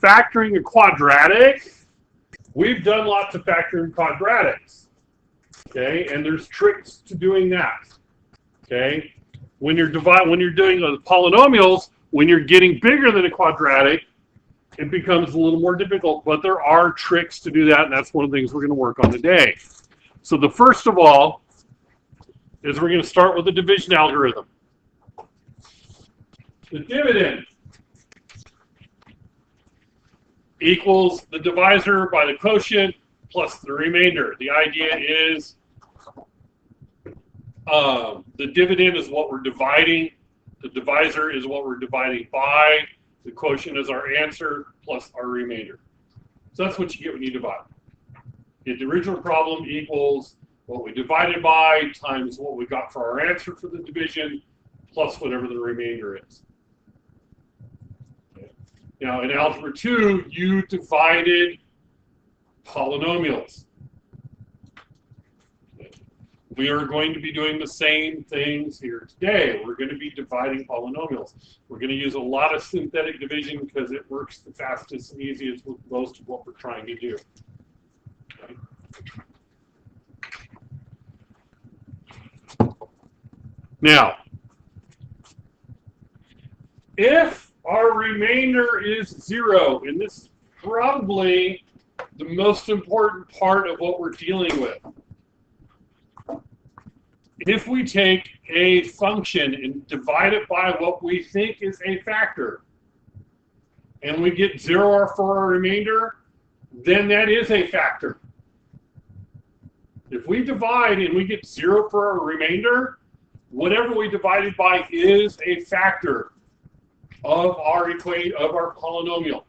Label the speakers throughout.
Speaker 1: Factoring a quadratic, we've done lots of factoring quadratics, okay? And there's tricks to doing that, okay? When you're doing polynomials, when you're getting bigger than a quadratic, it becomes a little more difficult, but there are tricks to do that, and that's one of the things we're going to work on today. So the first of all is we're going to start with the division algorithm. The dividend equals the divisor by the quotient plus the remainder. The idea is the dividend is what we're dividing. The divisor is what we're dividing by. The quotient is our answer plus our remainder. So that's what you get when you divide. The original problem equals what we divided by times what we got for our answer for the division plus whatever the remainder is. Okay. Now in Algebra 2, you divided polynomials. We are going to be doing the same things here today. We're going to be dividing polynomials. We're going to use a lot of synthetic division because it works the fastest and easiest with most of what we're trying to do. Okay. Now, if our remainder is 0, and this is probably the most important part of what we're dealing with, if we take a function and divide it by what we think is a factor, and we get 0 for our remainder, then that is a factor. If we divide and we get 0 for our remainder, whatever we divided by is a factor of our polynomial.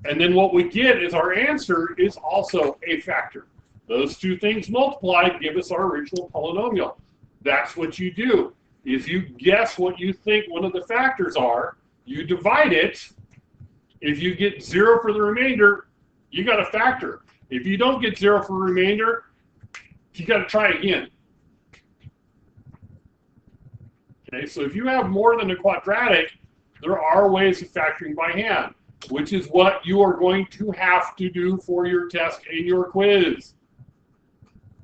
Speaker 1: And then what we get is our answer is also a factor. Those two things multiplied give us our original polynomial. That's what you do. If you guess what you think one of the factors are, you divide it. If you get 0 for the remainder, you got a factor. If you don't get 0 for the remainder, you got to try again. Okay, so if you have more than a quadratic, there are ways of factoring by hand, which is what you are going to have to do for your test and your quiz.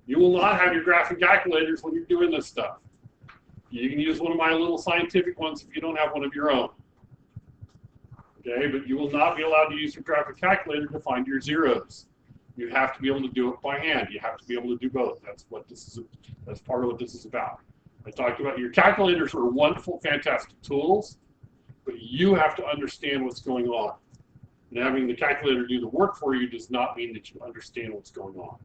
Speaker 1: You will not have your graphing calculators when you're doing this stuff. You can use one of my little scientific ones if you don't have one of your own. Okay, but you will not be allowed to use your graphing calculator to find your zeros. You have to be able to do it by hand. You have to be able to do both. That's part of what this is about. I talked about your calculators are wonderful, fantastic tools, but you have to understand what's going on. And having the calculator do the work for you does not mean that you understand what's going on.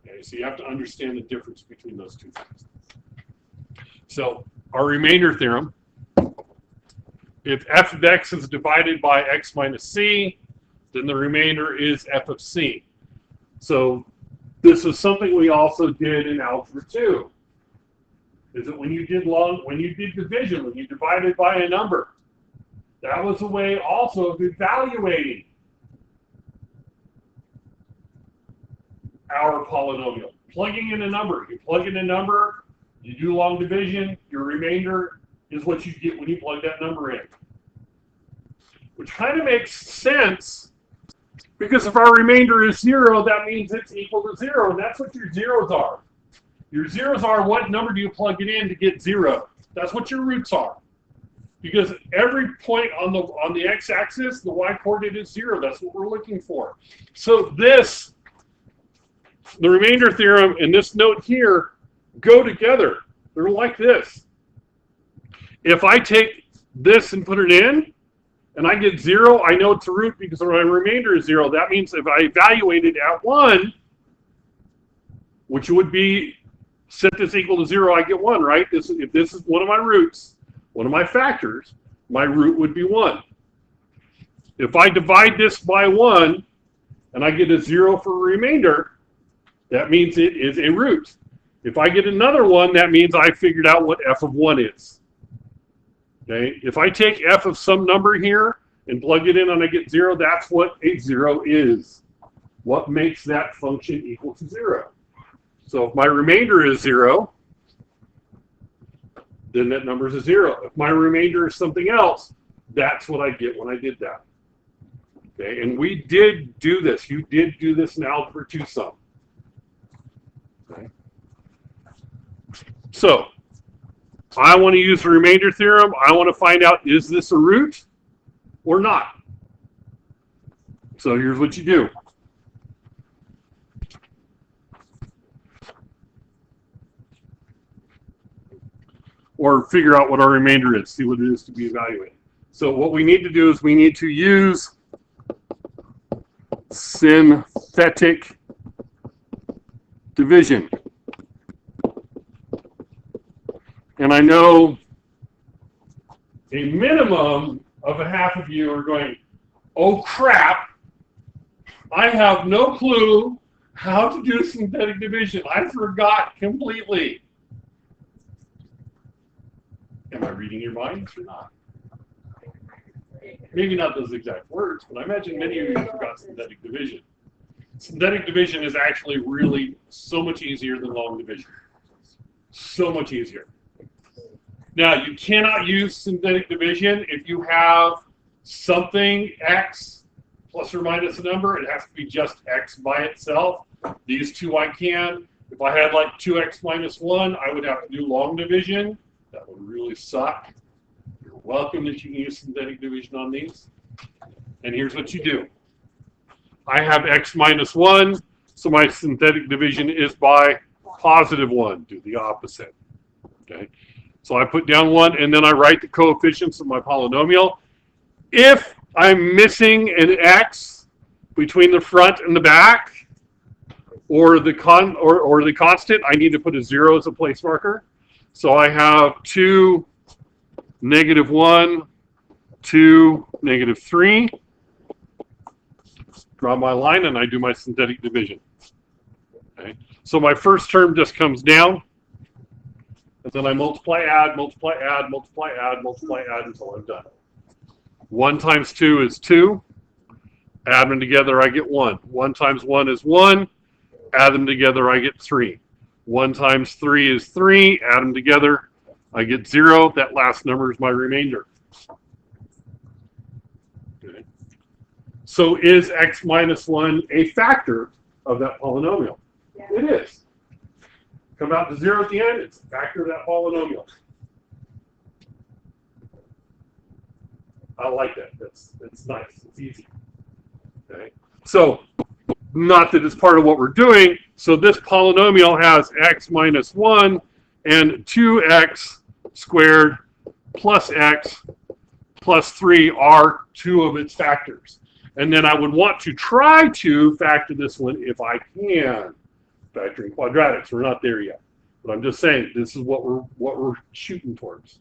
Speaker 1: Okay, so you have to understand the difference between those two things. So our remainder theorem, if f of x is divided by x minus c, then the remainder is f of c. So this is something we also did in Algebra 2. Is that when you did division, when you divided by a number, that was a way also of evaluating our polynomial. Plugging in a number. You plug in a number, you do long division, your remainder is what you get when you plug that number in. Which kind of makes sense, because if our remainder is 0, that means it's equal to 0, and that's what your zeros are. Your zeros are what number do you plug it in to get 0. That's what your roots are. Because every point on the x-axis, the y-coordinate is 0. That's what we're looking for. So this, the remainder theorem and this note here go together. They're like this. If I take this and put it in, and I get 0, I know it's a root because my remainder is 0. That means if I evaluate it at 1, which would be set this equal to 0, I get 1, right? If this is one of my roots, one of my factors, my root would be 1. If I divide this by 1 and I get a 0 for a remainder, that means it is a root. If I get another 1, that means I figured out what f of 1 is. Okay? If I take f of some number here and plug it in and I get 0, that's what a 0 is. What makes that function equal to 0? So if my remainder is 0, then that number is a 0. If my remainder is something else, That's what I get when I did that. Okay, and we did do this. You did do this in Algebra 2 some. Okay. So, I want to use the remainder theorem. I want to find out, is this a root or not? So here's what you do. Or figure out what our remainder is, see what it is to be evaluated. So what we need to do is we need to use synthetic division. And I know a minimum of a half of you are going, oh crap, I have no clue how to do synthetic division. I forgot completely. Am I reading your minds or not? Maybe not those exact words, but I imagine many of you forgot synthetic division. Synthetic division is actually really so much easier than long division. So much easier. Now, you cannot use synthetic division if you have something x plus or minus a number. It has to be just x by itself. These two I can. If I had like 2x minus 1, I would have to do long division. That would really suck. You're welcome that you can use synthetic division on these. And here's what you do. I have x minus 1, so my synthetic division is by positive 1. Do the opposite. Okay. So I put down 1, and then I write the coefficients of my polynomial. If I'm missing an x between the front and the back, or the constant, I need to put a 0 as a place marker. So I have 2, -1, 2, -3. Draw my line, and I do my synthetic division. Okay. So my first term just comes down, and then I multiply, add, multiply, add, multiply, add, multiply, add until I'm done. 1 times 2 is 2. Add them together, I get 1. 1 times 1 is 1. Add them together, I get 3. 1 times 3 is 3. Add them together, I get 0. That last number is my remainder. Okay. So is x minus 1 a factor of that polynomial? Yeah. It is. Come out to 0 at the end, it's a factor of that polynomial. I like that. That's nice. It's easy. Okay. So, not that it's part of what we're doing. So this polynomial has x minus 1 and 2x squared plus x plus 3 are 2 of its factors. And then I would want to try to factor this one if I can. Factoring quadratics, we're not there yet. But I'm just saying this is what we're shooting towards.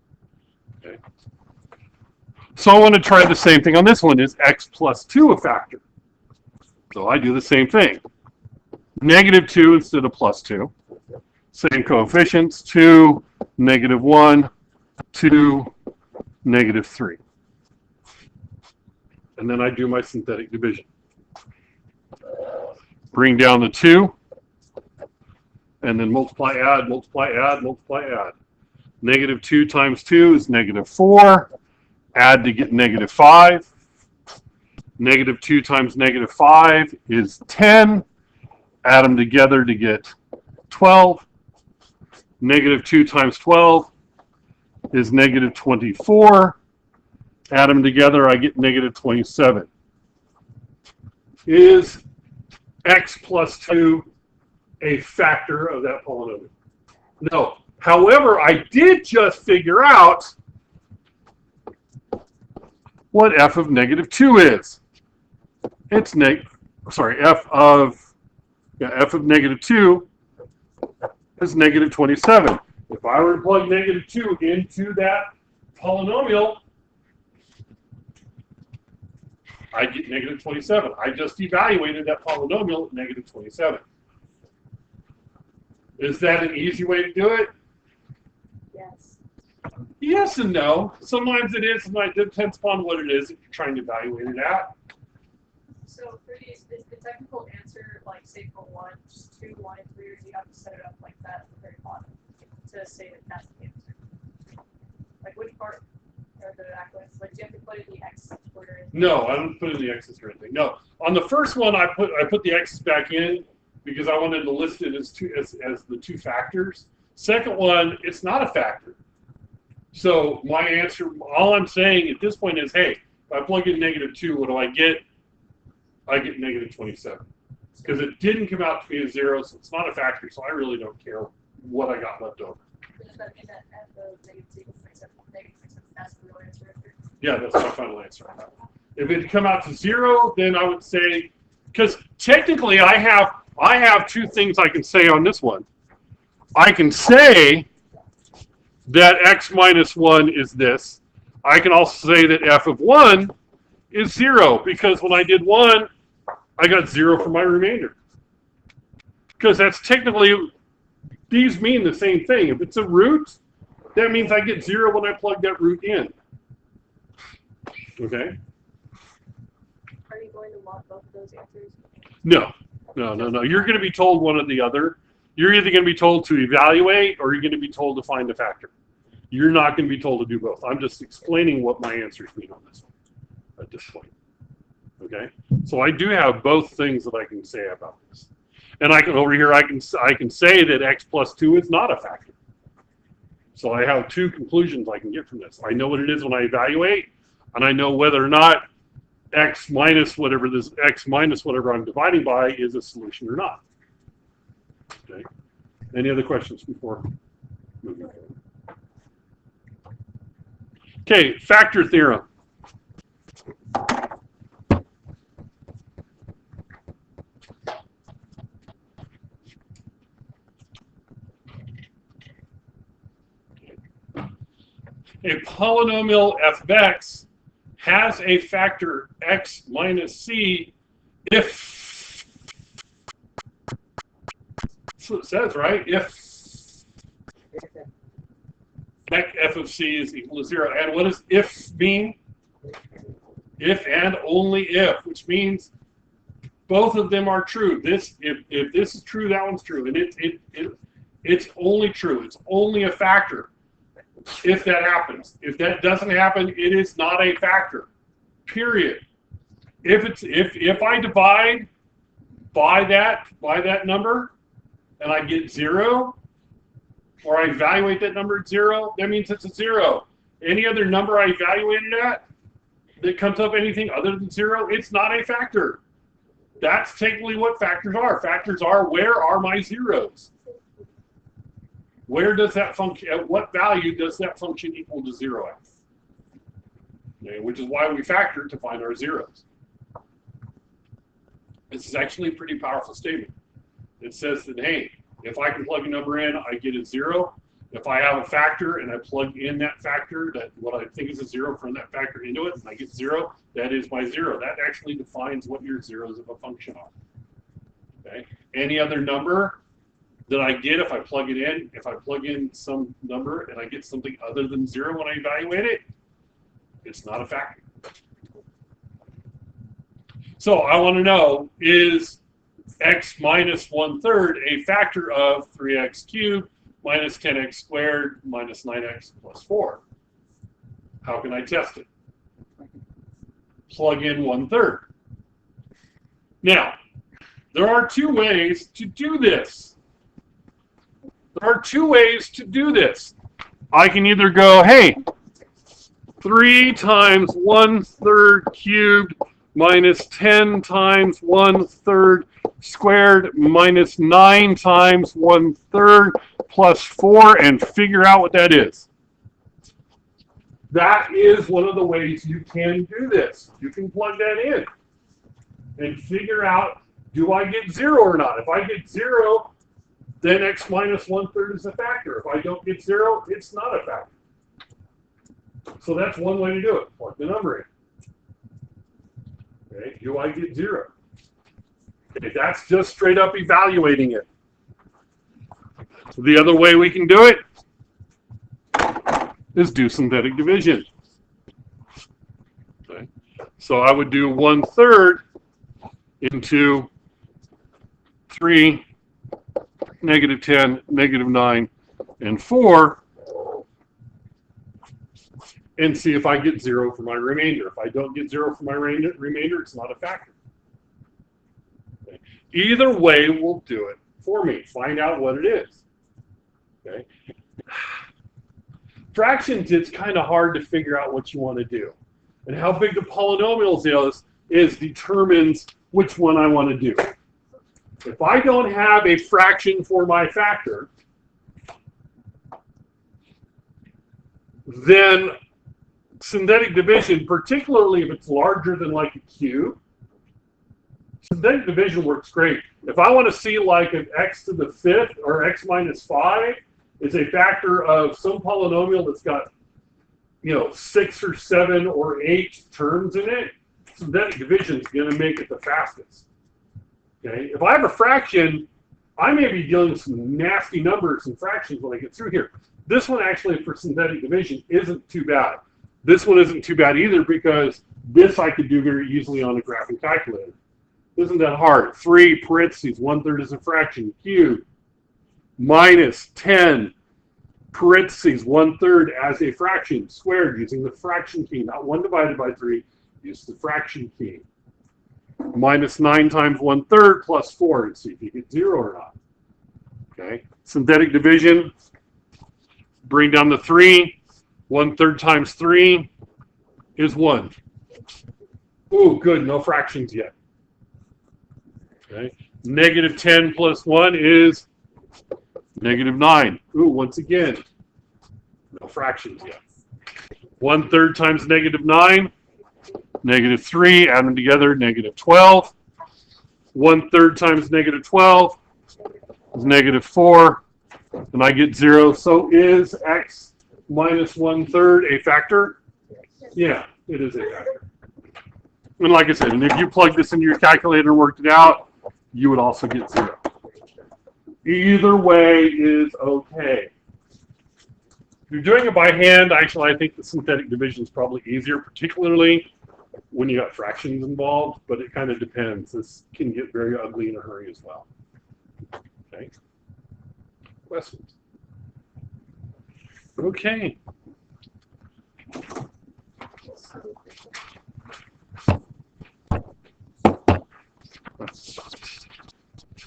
Speaker 1: Okay. So I want to try the same thing on this one. Is x plus 2 a factor? So I do the same thing. -2 instead of plus 2. Same coefficients, 2, -1, 2, -3. And then I do my synthetic division. Bring down the 2, and then multiply, add, multiply, add, multiply, add. -2 times 2 is -4. Add to get -5. -2 times -5 is 10. Add them together to get 12. -2 times 12 is -24. Add them together, I get -27. Is x plus 2 a factor of that polynomial? No. However, I did just figure out what f of -2 is. It's f of -2 is -27. If I were to plug -2 into that polynomial, I get -27. I just evaluated that polynomial at -27. Is that an easy way to do it?
Speaker 2: Yes.
Speaker 1: Yes and no. Sometimes it is, sometimes it depends upon what it is that you're trying to evaluate it at.
Speaker 2: So for these, is the technical answer, like say for 1, just 2, 1, and 3, or do you have to set it up like that at the very bottom to say that that's the answer? Like which part? or the back with? Like, do you have to put in the X order?
Speaker 1: No, I don't put in the X's or anything. No, on the first one, I put the X's back in because I wanted to list it as the two factors. Second one, it's not a factor. So my answer, all I'm saying at this point is, hey, if I plug in -2, what do I get? I get -27. Because it didn't come out to be a 0, so it's not a factor, so I really don't care what I got left over.
Speaker 2: Does that mean that at the -2.7, that's the real answer?
Speaker 1: Yeah, that's my final answer. If it come out to 0, then I would say, because technically I have two things I can say on this one. I can say that x minus 1 is this. I can also say that f of 1 is 0, because when I did 1, I got 0 for my remainder. Because that's technically, these mean the same thing. If it's a root, that means I get 0 when I plug that root in. Okay?
Speaker 2: Are you going to want both of those answers?
Speaker 1: No. You're going to be told one or the other. You're either going to be told to evaluate or you're going to be told to find a factor. You're not going to be told to do both. I'm just explaining what my answers mean on this one at this point. Okay? So I do have both things that I can say about this. And I can over here I can say that x plus 2 is not a factor. So I have two conclusions I can get from this. I know what it is when I evaluate, and I know whether or not x minus whatever I'm dividing by is a solution or not. Okay. Any other questions before moving on? Okay, factor theorem. A polynomial f of x has a factor x minus c if, that's what it says, right? If f of c is equal to 0. And what does if mean? If and only if, which means both of them are true. If this is true, that one's true. And it's only true. It's only a factor if that happens. If that doesn't happen, it is not a factor. Period. If I divide by that number and I get 0, or I evaluate that number at 0, that means it's a 0. Any other number I evaluated at that comes up anything other than 0, it's not a factor. That's technically what factors are. Factors are, where are my zeros? Where does that function, at what value does that function equal to 0 at? Okay, which is why we factor to find our zeros. This is actually a pretty powerful statement. It says that, hey, if I can plug a number in, I get a 0. If I have a factor and I plug in that factor, that what I think is a 0 from that factor into it, and I get 0, that is my 0. That actually defines what your zeros of a function are. Okay. Any other number that I get if I plug it in, if I plug in some number and I get something other than 0 when I evaluate it, it's not a factor. So I want to know, is x minus 1/3 a factor of 3x cubed minus 10x squared minus 9x plus 4? How can I test it? Plug in 1/3. Now, there are two ways to do this. I can either go, hey, 3 times 1/3 cubed minus 10 times 1/3 squared minus 9 times 1/3 plus 4, and figure out what that is. That is one of the ways you can do this. You can plug that in and figure out, do I get 0 or not? If I get 0, then x minus 1/3 is a factor. If I don't get 0, it's not a factor. So that's one way to do it. Plug the number in. Okay, do I get 0? Okay, that's just straight up evaluating it. The other way we can do it is do synthetic division. Okay, so I would do 1/3 into 3, -10, -9, and 4. and see if I get 0 for my remainder. If I don't get 0 for my remainder, it's not a factor. Okay. Either way will do it for me. Find out what it is. Okay. Fractions, it's kind of hard to figure out what you want to do. And how big the polynomials is determines which one I want to do. If I don't have a fraction for my factor, then synthetic division, particularly if it's larger than like a cube, synthetic division works great. If I want to see like an x to the 5th or x minus 5 is a factor of some polynomial that's got, 6 or 7 or 8 terms in it, synthetic division is going to make it the fastest. Okay, if I have a fraction, I may be dealing with some nasty numbers and fractions when I get through here. This one actually for synthetic division isn't too bad. This one isn't too bad either because this I could do very easily on a graphing calculator. Isn't that hard? 3 parentheses, 1/3 is a fraction, cubed, minus 10 parentheses, 1/3 as a fraction, squared using the fraction key, not 1 divided by 3, use the fraction key. Minus 9 times 1/3 plus 4 and see if you get 0 or not. Okay, synthetic division, bring down the 3, 1/3 times 3 is 1. Ooh, good, no fractions yet. Okay, negative 10 plus 1 is negative 9. Ooh, once again, no fractions yet. 1/3 times negative 9, negative 3, add them together, negative 12. 1/3 times negative 12 is negative 4, and I get 0. So is x minus 1/3 a factor? Yeah, it is a factor. And like I said, and if you plug this into your calculator and worked it out, you would also get 0. Either way is okay. If you're doing it by hand, actually, I think the synthetic division is probably easier, particularly when you got fractions involved, but it kind of depends. This can get very ugly in a hurry as well. Okay. Questions? Okay.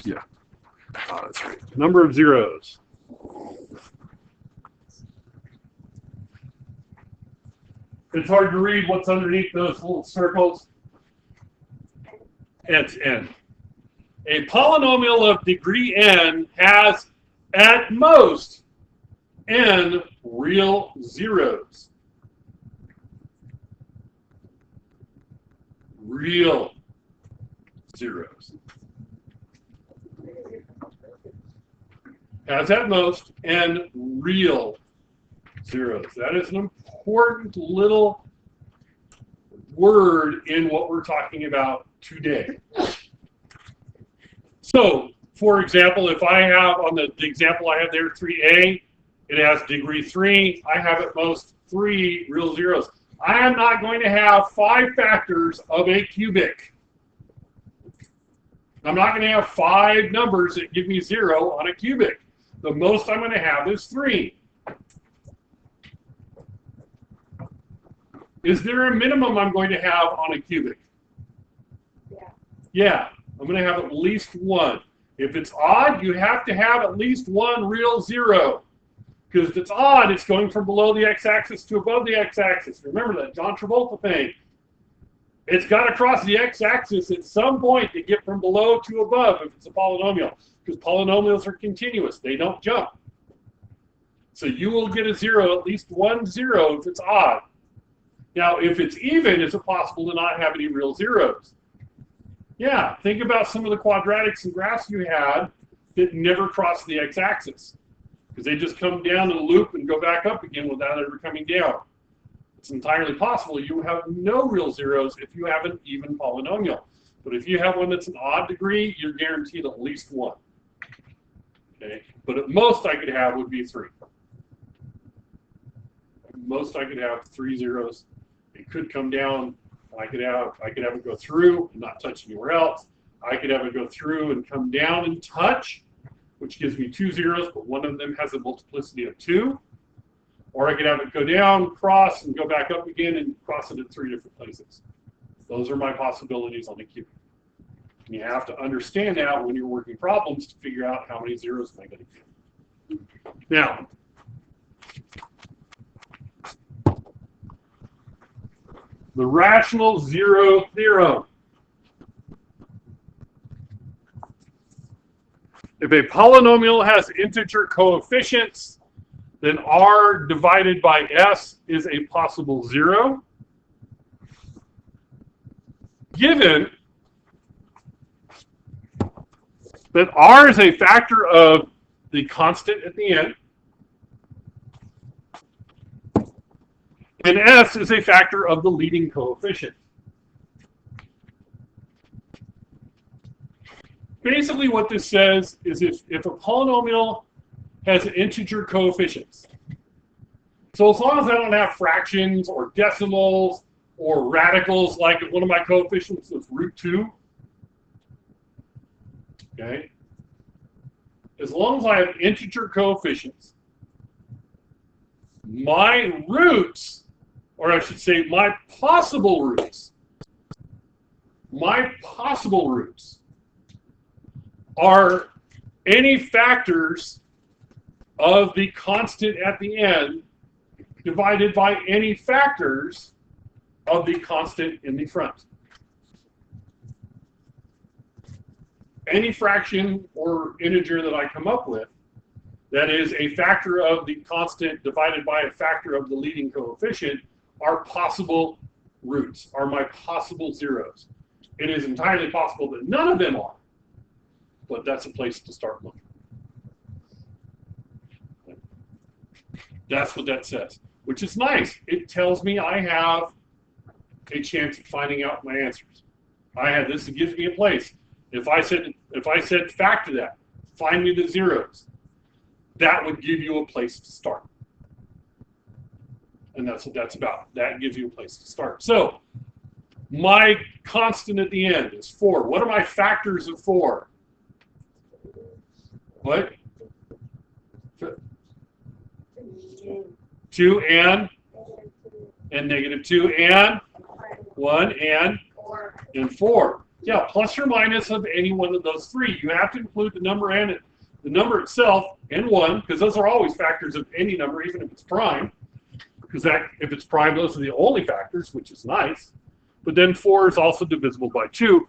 Speaker 1: Yeah. That's right. Number of zeros. It's hard to read what's underneath those little circles. It's n. A polynomial of degree n has at most n real zeros. Real zeros. Has at most n real zeros. That is an important little word in what we're talking about today. So, for example, if I have on the example I have there 3a, it has degree 3. I have at most 3 real zeros. I am not going to have 5 factors of a cubic. I'm not going to have 5 numbers that give me 0 on a cubic. The most I'm going to have is 3. Is there a minimum I'm going to have on a cubic?
Speaker 2: Yeah.
Speaker 1: Yeah, I'm going to have at least 1. If it's odd, you have to have at least 1 real 0. Because if it's odd, it's going from below the x-axis to above the x-axis. Remember that John Travolta thing. It's got to cross the x-axis at some point to get from below to above if it's a polynomial. Because polynomials are continuous. They don't jump. So you will get a 0, at least 1 0 if it's odd. Now, if it's even, is it possible to not have any real zeros? Yeah, think about some of the quadratics and graphs you had that never cross the x-axis. Because they just come down in a loop and go back up again without ever coming down. It's entirely possible you have no real zeros if you have an even polynomial. But if you have one that's an odd degree, you're guaranteed at least 1. Okay, but at most I could have would be 3. At most I could have 3 zeros. It could come down. I could have it go through and not touch anywhere else. I could have it go through and come down and touch, which gives me 2 zeros, but one of them has a multiplicity of 2. Or I could have it go down, cross, and go back up again and cross it in 3 different places. Those are my possibilities on the cube. And you have to understand that when you're working problems to figure out how many zeros am I going to get. Now, the rational zero theorem. If a polynomial has integer coefficients, then r divided by s is a possible zero, given that r is a factor of the constant at the end, and s is a factor of the leading coefficient. Basically what this says is if a polynomial has integer coefficients, so as long as I don't have fractions or decimals or radicals, like if one of my coefficients is √2, okay, as long as I have integer coefficients, my roots, or I should say my possible roots, are any factors of the constant at the end divided by any factors of the constant in the front. Any fraction or integer that I come up with that is a factor of the constant divided by a factor of the leading coefficient are possible roots, are my possible zeros. It is entirely possible that none of them are, but that's a place to start looking. That's what that says, which is nice. It tells me I have a chance of finding out my answers. I have this. It gives me a place. If I said factor that, find me the zeros, that would give you a place to start. And that's what that's about. That gives you a place to start. So my constant at the end is 4. What are my factors of 4? What? 2 and -2 and 1 and 4. Yeah, plus or minus of any one of those 3. You have to include the number and the number itself and 1, because those are always factors of any number, even if it's prime. Because if it's prime, those are the only factors, which is nice. But then 4 is also divisible by 2.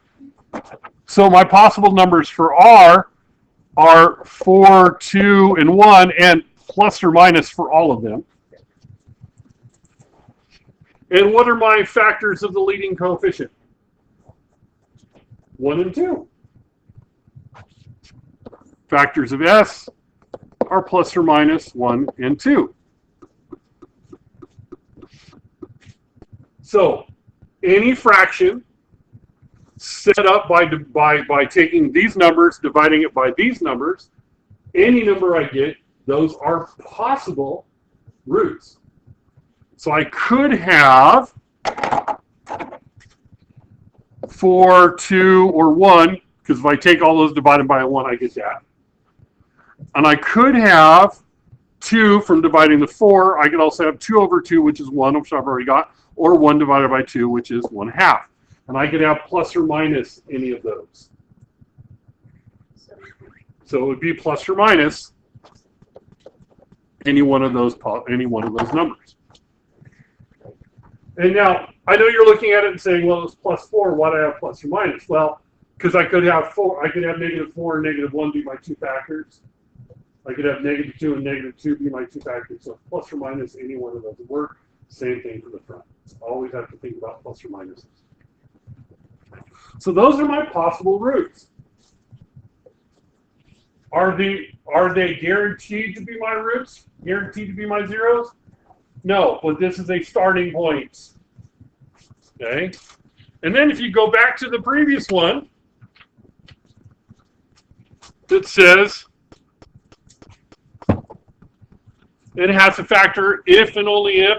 Speaker 1: So my possible numbers for r are 4, 2, and 1, and plus or minus for all of them. And what are my factors of the leading coefficient? 1 and 2. Factors of s are plus or minus 1 and 2. So any fraction set up by taking these numbers, dividing it by these numbers, any number I get, those are possible roots. So I could have 4, 2, or 1, because if I take all those divided by 1, I get that. And I could have 2 from dividing the 4. I could also have 2 over 2, which is 1, which I've already got, or 1 divided by 2, which is 1/2. And I could have plus or minus any of those. So it would be plus or minus any one of those numbers. And now, I know you're looking at it and saying, well, it's plus 4. Why do I have plus or minus? Well, because I could have -4 and -1 be my 2 factors. I could have -2 and -2 be my 2 factors. So plus or minus any one of those would work. Same thing for the front. Always have to think about plus or minuses. So those are my possible roots. Are they guaranteed to be my roots? Guaranteed to be my zeros? No, but this is a starting point. Okay? And then if you go back to the previous one, it says it has a factor if and only if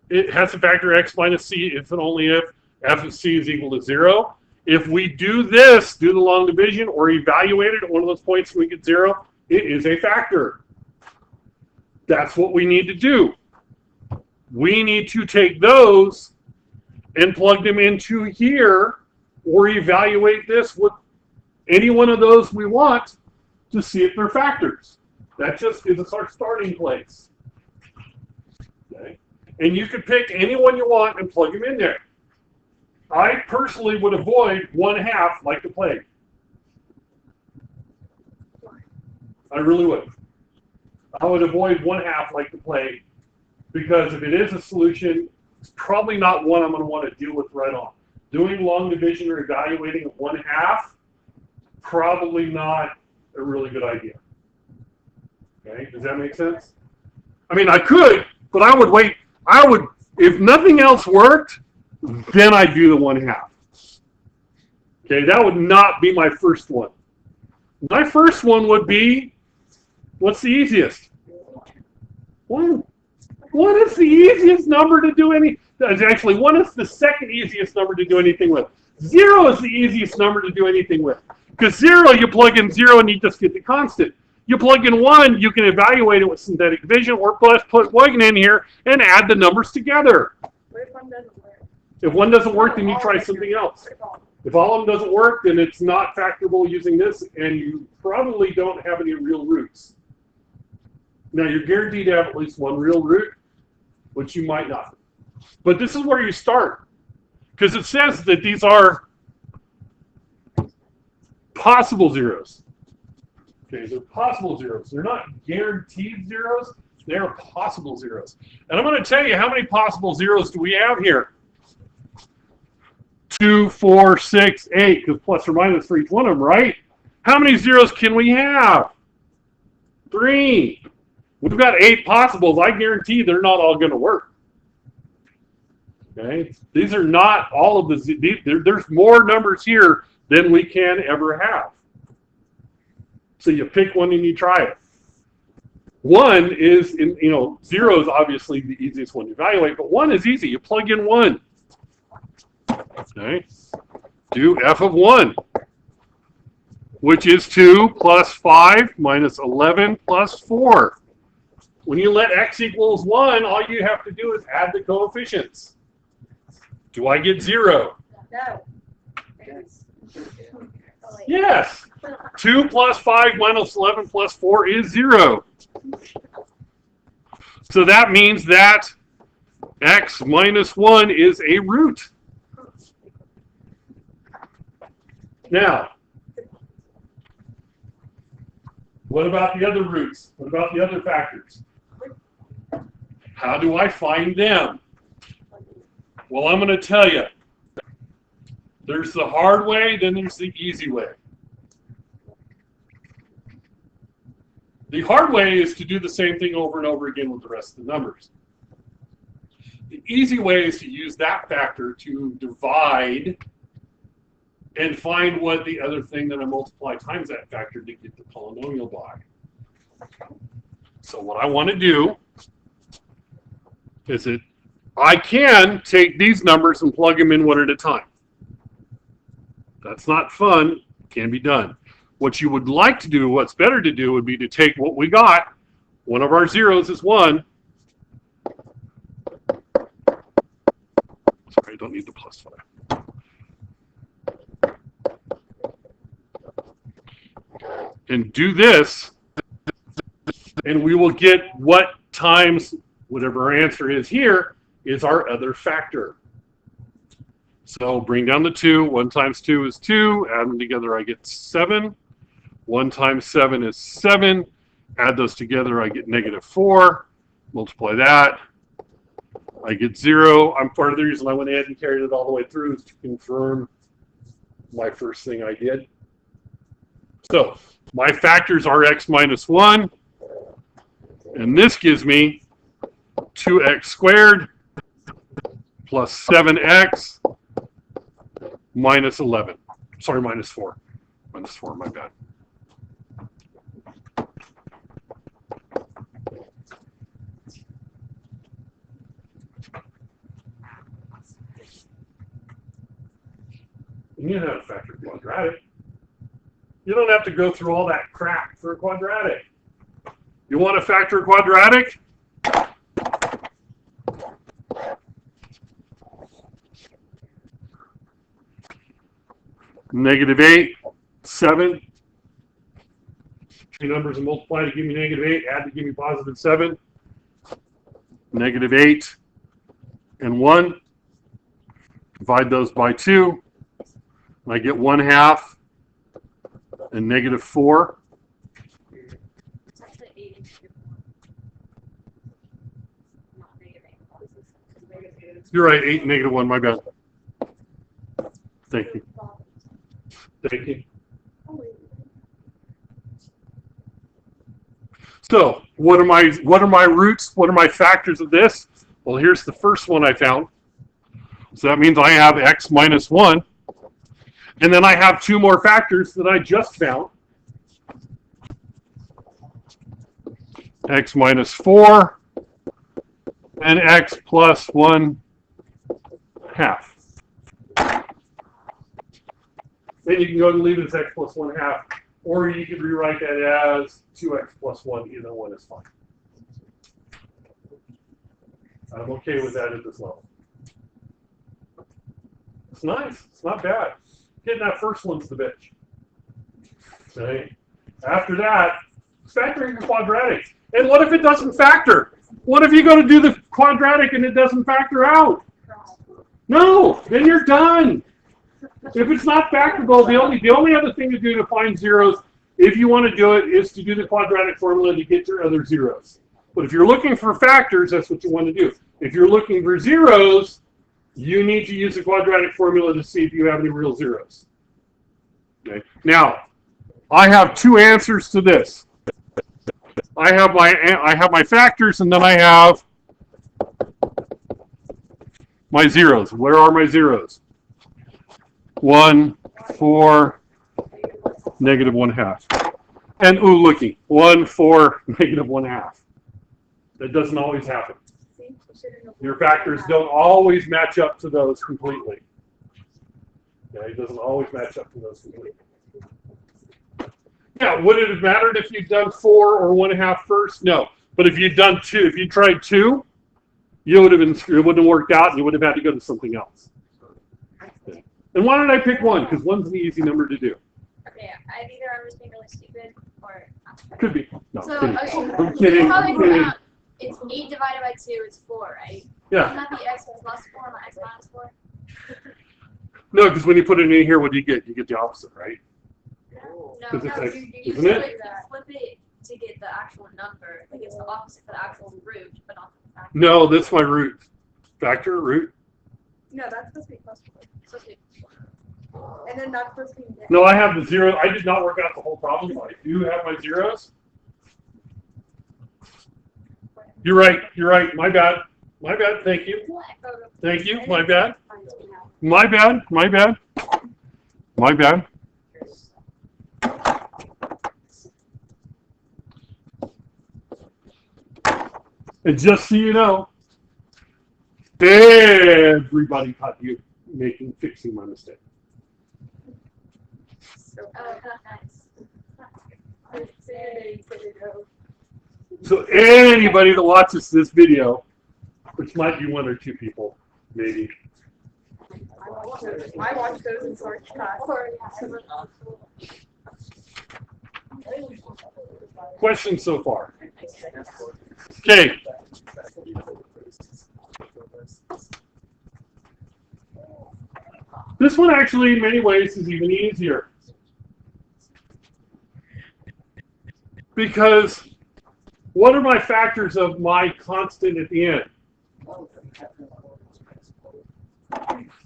Speaker 1: it has a factor x minus c if and only if f of c is equal to 0. If we do this, do the long division, or evaluate it at one of those points and we get 0, it is a factor. That's what we need to do. We need to take those and plug them into here, or evaluate this with any one of those we want to see if they're factors. That just gives us our starting place. Okay? And you can pick any one you want and plug them in there. I personally would avoid 1/2 like the plague. I really would. I would avoid 1/2 like the plague, because if it is a solution, it's probably not one I'm going to want to deal with right on. Doing long division or evaluating at 1/2, probably not a really good idea. Okay, does that make sense? I mean, I could, but I would wait. I would, if nothing else worked, then I'd do the 1/2. Okay, that would not be my first one. My first one would be, what's the easiest? 1. 1 is the easiest number to do any. Actually, 1 is the second easiest number to do anything with. 0 is the easiest number to do anything with. Because 0, you plug in 0 and you just get the constant. You plug in 1, you can evaluate it with synthetic division, or plus put 1 in here and add the numbers together.
Speaker 2: What if 1 doesn't work?
Speaker 1: If 1 doesn't work, then you try something else. If all of them doesn't work, then it's not factorable using this, and you probably don't have any real roots. Now, you're guaranteed to have at least one real root, which you might not. But this is where you start, because it says that these are possible zeros. Okay, they're possible zeros. They're not guaranteed zeros. They're possible zeros. And I'm going to tell you, how many possible zeros do we have here? 2, 4, 6, 8, because plus or minus for each one of them, right? How many zeros can we have? 3. We've got 8 possibles. I guarantee they're not all going to work. Okay? These are not all of the, there's more numbers here than we can ever have. So you pick one and you try it. 1 is, 0 is obviously the easiest one to evaluate, but 1 is easy. You plug in 1. Okay? Do f of 1, which is 2 plus 5 minus 11 plus 4. When you let x equals 1, all you have to do is add the coefficients. Do I get 0?
Speaker 2: No.
Speaker 1: Yes. 2 plus 5 minus 11 plus 4 is 0. So that means that x minus 1 is a root. Now, what about the other roots? What about the other factors? How do I find them? Well, I'm going to tell you. There's the hard way, then there's the easy way. The hard way is to do the same thing over and over again with the rest of the numbers. The easy way is to use that factor to divide and find what the other thing that I multiply times that factor to get the polynomial by. So what I want to do is that I can take these numbers and plug them in one at a time. That's not fun. Can be done. What you would like to do, what's better to do, would be to take what we got. One of our zeros is 1. Sorry, I don't need the plus 5. And do this, and we will get what times whatever our answer is here is our other factor. So bring down the 2. 1 times 2 is 2. Add them together, I get 7. 1 times 7 is 7. Add those together, I get negative 4. Multiply that. I get 0. Part of the reason I went ahead and carried it all the way through is to confirm my first thing I did. So my factors are x minus 1. And this gives me 2x squared plus 7x minus 11. Sorry, minus 4. Minus 4, my bad. You know how to factor quadratic. You don't have to go through all that crap for a quadratic. You want to factor a quadratic? -8, 7. Two numbers and multiply to give me -8, add to give me +7. -8 and 1. Divide those by 2. And I get 1/2 and -4.
Speaker 2: It's actually 8 and 2. Not -8.
Speaker 1: You're right, 8 and -1, my bad. Thank you. Thank you. So, what are my roots? What are my factors of this? Well, here's the first one I found. So that means I have x minus 1. And then I have 2 more factors that I just found. X minus 4 and x plus 1/2. Then you can go and leave it as x plus 1/2. Or you could rewrite that as 2x plus 1. Either one is fine. I'm okay with that at this level. It's nice. It's not bad. Getting that first one's the bitch. Okay. After that, factoring the quadratic. And what if it doesn't factor? What if you go to do the quadratic and it doesn't factor out? No, then you're done. If it's not factorable, the only other thing to do to find zeros, if you want to do it, is to do the quadratic formula to get your other zeros. But if you're looking for factors, that's what you want to do. If you're looking for zeros, you need to use the quadratic formula to see if you have any real zeros. Okay. Now, I have 2 answers to this. I have my factors, and then I have my zeros. Where are my zeros? 1, 4, -1/2. And ooh, looky, 1, 4, -1/2. That doesn't always happen. Your factors don't always match up to those completely. Okay, it doesn't always match up to those completely. Yeah, would it have mattered if you'd done 4 or 1/2 first? No. But if you'd done 2, if you tried 2, you would have been, it wouldn't have worked out, and you would have had to go to something else. Okay. And why did I pick 1? Because 1's an easy number to do.
Speaker 2: Okay, either I was being really stupid or.
Speaker 1: Could be. No,
Speaker 2: So,
Speaker 1: kidding.
Speaker 2: okay.
Speaker 1: I'm kidding. I'm kidding.
Speaker 2: It's 8 divided by 2, it's 4, right?
Speaker 1: Yeah.
Speaker 2: Wouldn't that be x plus 4, not x minus 4?
Speaker 1: No, because when you put it in here, what do you get? You get the opposite, right?
Speaker 2: No,
Speaker 1: Because it's x,
Speaker 2: you
Speaker 1: isn't it?
Speaker 2: flip it to get the actual number. Like it's the opposite for the actual root, but not the factor.
Speaker 1: No, that's my root. Factor, root.
Speaker 2: No, that's supposed to be plus 4. Supposed to be and then that's supposed to be negative.
Speaker 1: No, I have the 0. I did not work out the whole problem. I do have my zeros. You're right. You're right. My bad. My bad. Thank you. Thank you. My bad. My bad. My bad. My bad. And just so you know, everybody caught you fixing my mistake.
Speaker 2: Nice.
Speaker 1: So anybody that watches this video, which might be 1 or 2 people, maybe.
Speaker 2: I watch those in Sarge class.
Speaker 1: Questions so far? Okay. This one actually, in many ways, is even easier. Because what are my factors of my constant at the end?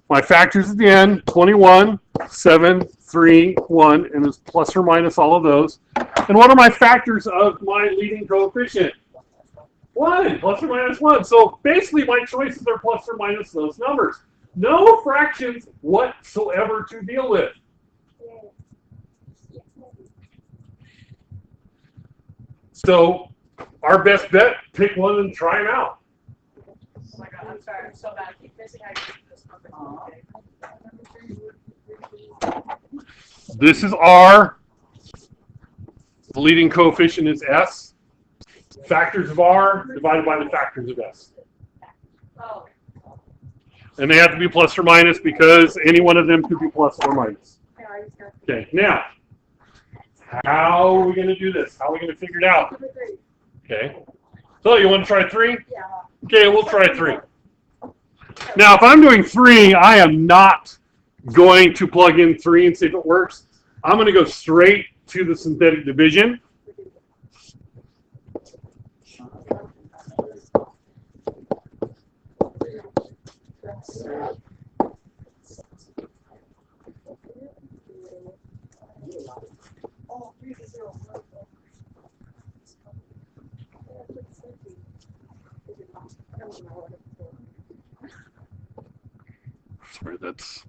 Speaker 1: My factors at the end, 21, 7, 3, 1, and it's plus or minus all of those. And what are my factors of my leading coefficient? 1, plus or minus 1. So basically my choices are plus or minus those numbers. No fractions whatsoever to deal with. So our best bet, pick one and try them out.
Speaker 2: Oh my god, I'm sorry, I'm so bad. I keep missing how you use this number.
Speaker 1: This is R. The leading coefficient is S. Factors of R divided by the factors of S.
Speaker 2: Oh.
Speaker 1: And they have to be plus or minus because any one of them could be plus or minus. Okay, now, how are we going to do this? How are we going to figure it out? Okay. So you want to try 3?
Speaker 2: Yeah.
Speaker 1: Okay, we'll try 3. Now, if I'm doing 3, I am not going to plug in 3 and see if it works. I'm going to go straight to the synthetic division. Sorry, that's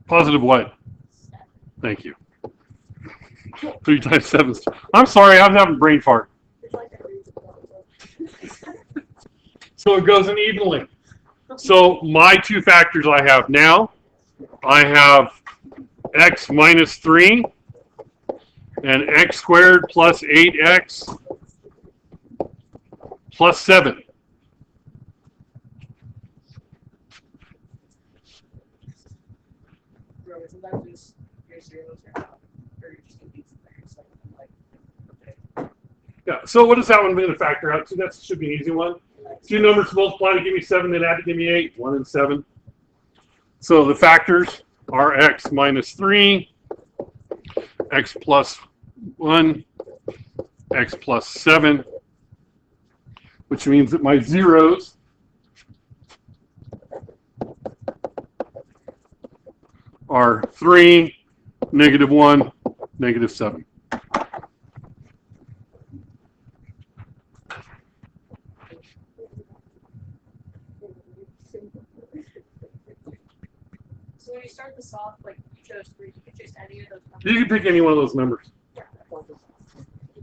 Speaker 1: positive what? Thank you. 3 times 7. I'm sorry, I'm having brain fart. So it goes in evenly. So my two factors I have now, I have x minus 3 and x squared plus 8x plus 7. Yeah, so what does that one mean to factor out to? That should be an easy one. Two numbers multiply to give me 7, then add to give me 8. 1 and 7. So the factors are x minus 3, x plus 1, x plus 7, which means that my zeros are 3, negative 1, negative 7.
Speaker 2: So when you start this off, like you chose 3, you could choose any of those numbers.
Speaker 1: You can pick any one of those numbers.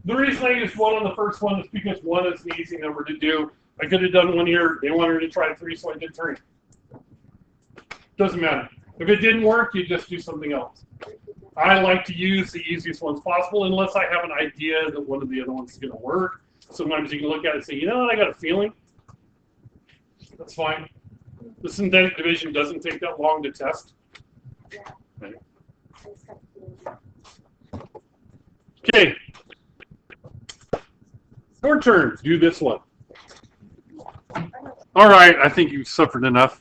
Speaker 1: The reason I used 1 on the first one is because 1 is an easy number to do. I could have done 1 here. They wanted to try 3, so I did 3. Doesn't matter. If it didn't work, you just do something else. I like to use the easiest ones possible unless I have an idea that one of the other ones is going to work. Sometimes you can look at it and say, you know what, I got a feeling. That's fine. The synthetic division doesn't take that long to test. Okay. Okay. Your turn. Do this one. All right. I think you've suffered enough.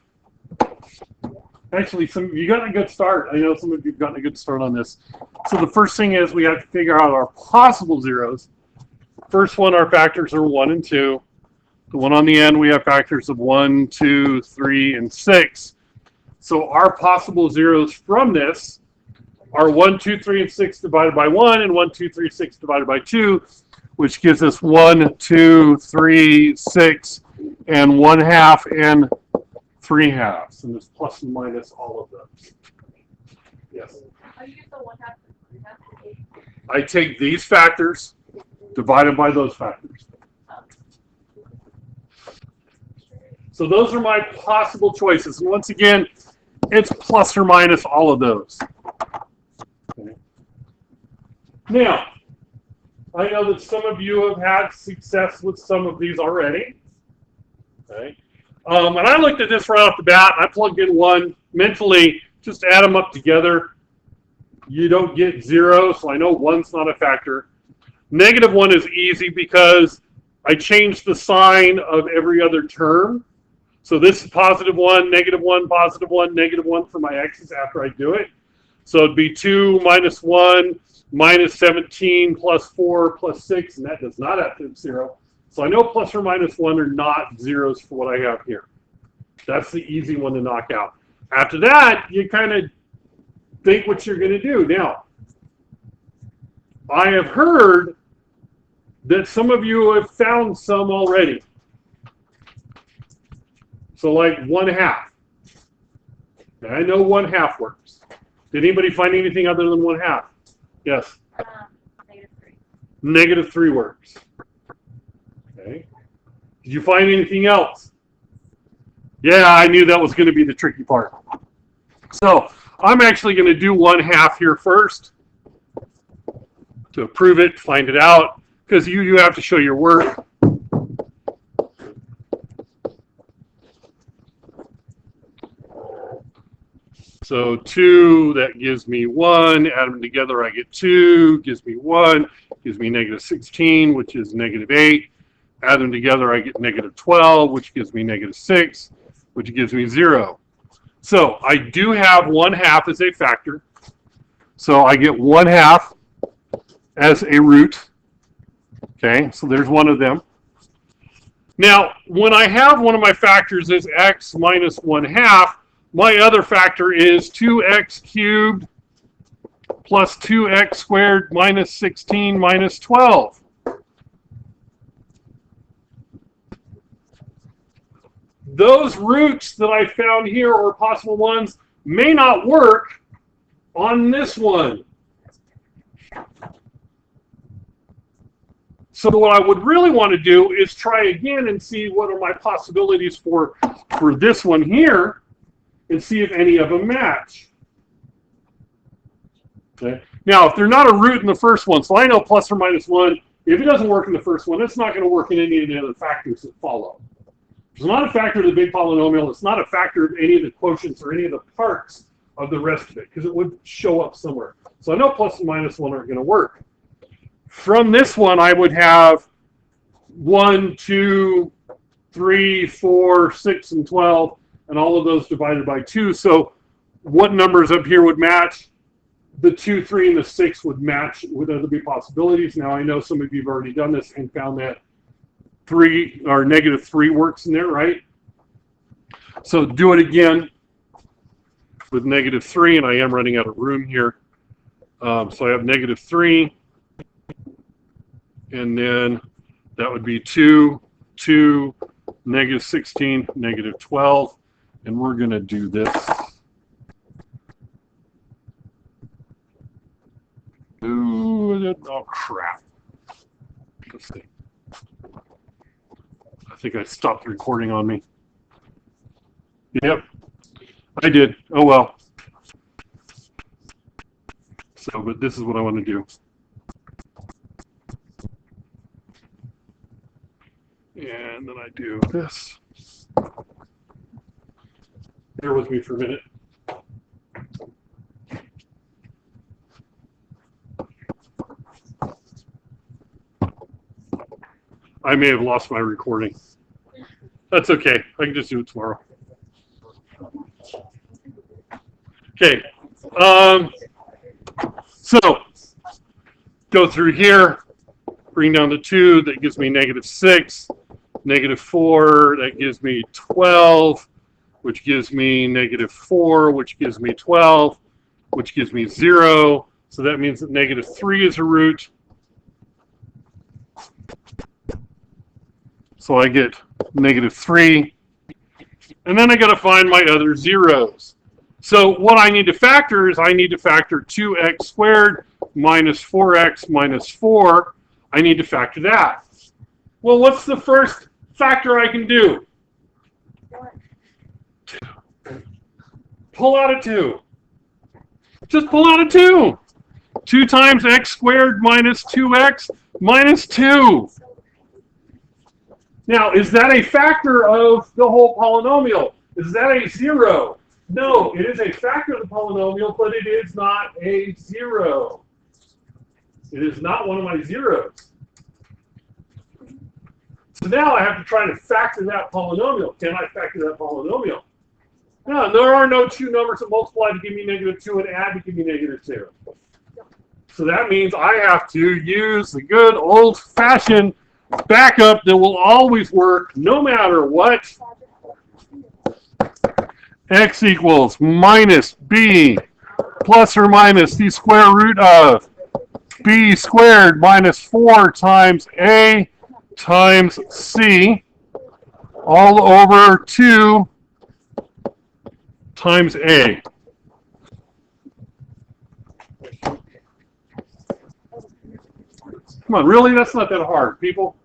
Speaker 1: Actually, you got a good start. I know some of you've gotten a good start on this. So the first thing is we have to figure out our possible zeros. First one, our factors are 1 and 2. The one on the end, we have factors of 1, 2, 3, and 6. So our possible zeros from this are 1, 2, 3, and 6 divided by 1, and 1, 2, 3, 6 divided by 2, which gives us 1, 2, 3, 6, and 1/2 and 3/2. And there's plus and minus all of those. Yes?
Speaker 2: How do you get the 1/2 and 3/2?
Speaker 1: I take these factors divided by those factors. So those are my possible choices. And once again, it's plus or minus all of those. Okay. Now, I know that some of you have had success with some of these already. Okay. And I looked at this right off the bat. I plugged in 1 mentally, just add them up together. You don't get 0, so I know 1's not a factor. Negative 1 is easy because I changed the sign of every other term. So this is positive 1, negative 1, positive 1, negative 1 for my x's after I do it. So it'd be 2 minus 1 minus 17 plus 4 plus 6, and that does not have to be 0. So I know plus or minus 1 are not zeros for what I have here. That's the easy one to knock out. After that, you kind of think what you're going to do. Now, I have heard that some of you have found some already. So like 1/2. Now, I know 1/2 works. Did anybody find anything other than 1/2? Yes?
Speaker 2: Negative 3.
Speaker 1: Negative 3 works. Okay. Did you find anything else? Yeah, I knew that was going to be the tricky part. So I'm actually going to do 1/2 here first to prove it, find it out. because you have to show your work. So 2, that gives me 1. Add them together, I get 2. Gives me 1. Gives me negative 16, which is negative 8. Add them together, I get negative 12, which gives me negative 6, which gives me 0. So I do have 1/2 as a factor. So I get 1/2 as a root. Okay, so there's one of them. Now, when I have one of my factors as x minus 1/2, my other factor is 2x cubed plus 2x squared minus 16 minus 12. Those roots that I found here, or possible ones, may not work on this one. So what I would really want to do is try again and see what are my possibilities for this one here, and see if any of them match. Okay. Now, if they're not a root in the first one, so I know plus or minus 1, if it doesn't work in the first one, it's not going to work in any of the other factors that follow. It's not a factor of the big polynomial. It's not a factor of any of the quotients or any of the parts of the rest of it, because it would show up somewhere. So I know plus and minus 1 aren't going to work. From this one, I would have 1, 2, 3, 4, 6, and 12, and all of those divided by 2. So what numbers up here would match? The 2, 3, and the 6 would match with other big possibilities. Now, I know some of you have already done this and found that 3 or negative 3 works in there, right? So do it again with negative 3, and I am running out of room here. So I have negative 3, and then that would be 2, 2, negative 16, negative 12, and we're going to do this. Ooh, oh, crap. Let's see. I think I stopped recording on me. Yep, I did. Oh, well. So, but this is what I want to do. And then I do this. Bear with me for a minute. I may have lost my recording. That's okay. I can just do it tomorrow. Okay. So go through here, bring down the 2. That gives me negative 6. Negative 4. That gives me 12, which gives me negative 4, which gives me 12, which gives me 0. So that means that negative 3 is a root. So I get negative 3. And then I got to find my other zeros. So what I need to factor is I need to factor 2x squared minus 4x minus 4. I need to factor that. Well, what's the first factor I can do? 2. Pull out a 2. Just pull out a 2. 2 times x squared minus 2x minus 2. Now, is that a factor of the whole polynomial? Is that a 0? No, it is a factor of the polynomial, but it is not a 0. It is not one of my zeros. So now I have to try to factor that polynomial. Can I factor that polynomial? No, there are no 2 numbers that multiply to give me negative 2 and add to give me negative 2. So that means I have to use the good old-fashioned backup that will always work no matter what. X equals minus b plus or minus the square root of b squared minus 4 times a times c all over 2 times a. Come on, really? That's not that hard, people.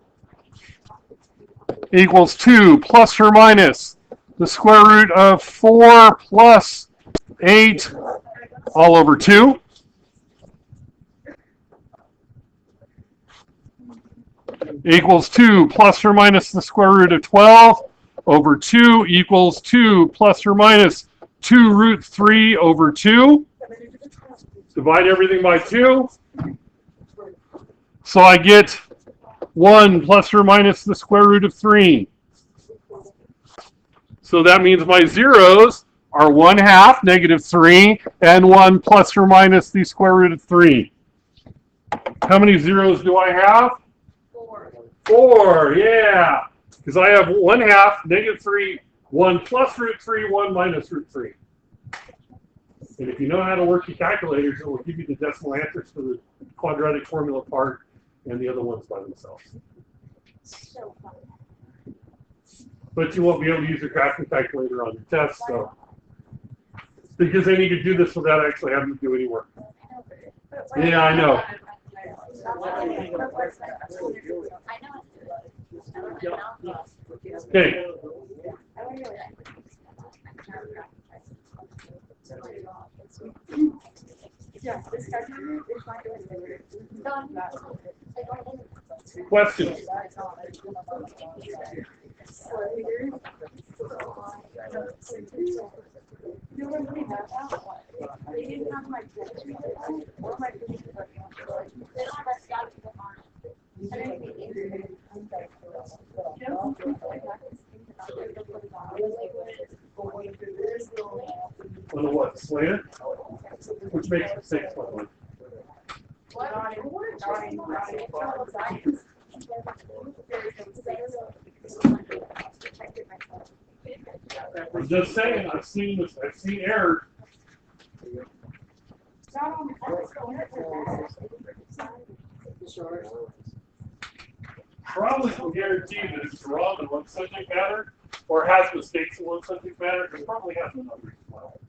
Speaker 1: Equals 2 plus or minus the square root of 4 plus 8 all over 2. equals 2 plus or minus the square root of 12 over 2 equals 2 plus or minus 2 root 3 over 2. Divide everything by 2. So I get 1 plus or minus the square root of 3. So that means my zeros are 1/2, -3, and 1 plus or minus the square root of 3. How many zeros do I have?
Speaker 2: 4.
Speaker 1: 4, yeah. Because I have 1/2, -3, 1 plus root 3, 1 minus root 3. And if you know how to work your calculators, it will give you the decimal answers for the quadratic formula part and the other ones by themselves.
Speaker 2: So fun.
Speaker 1: But you won't be able to use your graphing calculator on your test, so. Because they need to do this without actually having to do any work. Yeah, I know. Okay. Questions? On the what? Slant? Which makes mistakes like one. I'm just saying, I've seen this, I've seen errors. Probably can guarantee that it's wrong in one subject matter, or has mistakes in one subject matter, it probably has the numbers as well.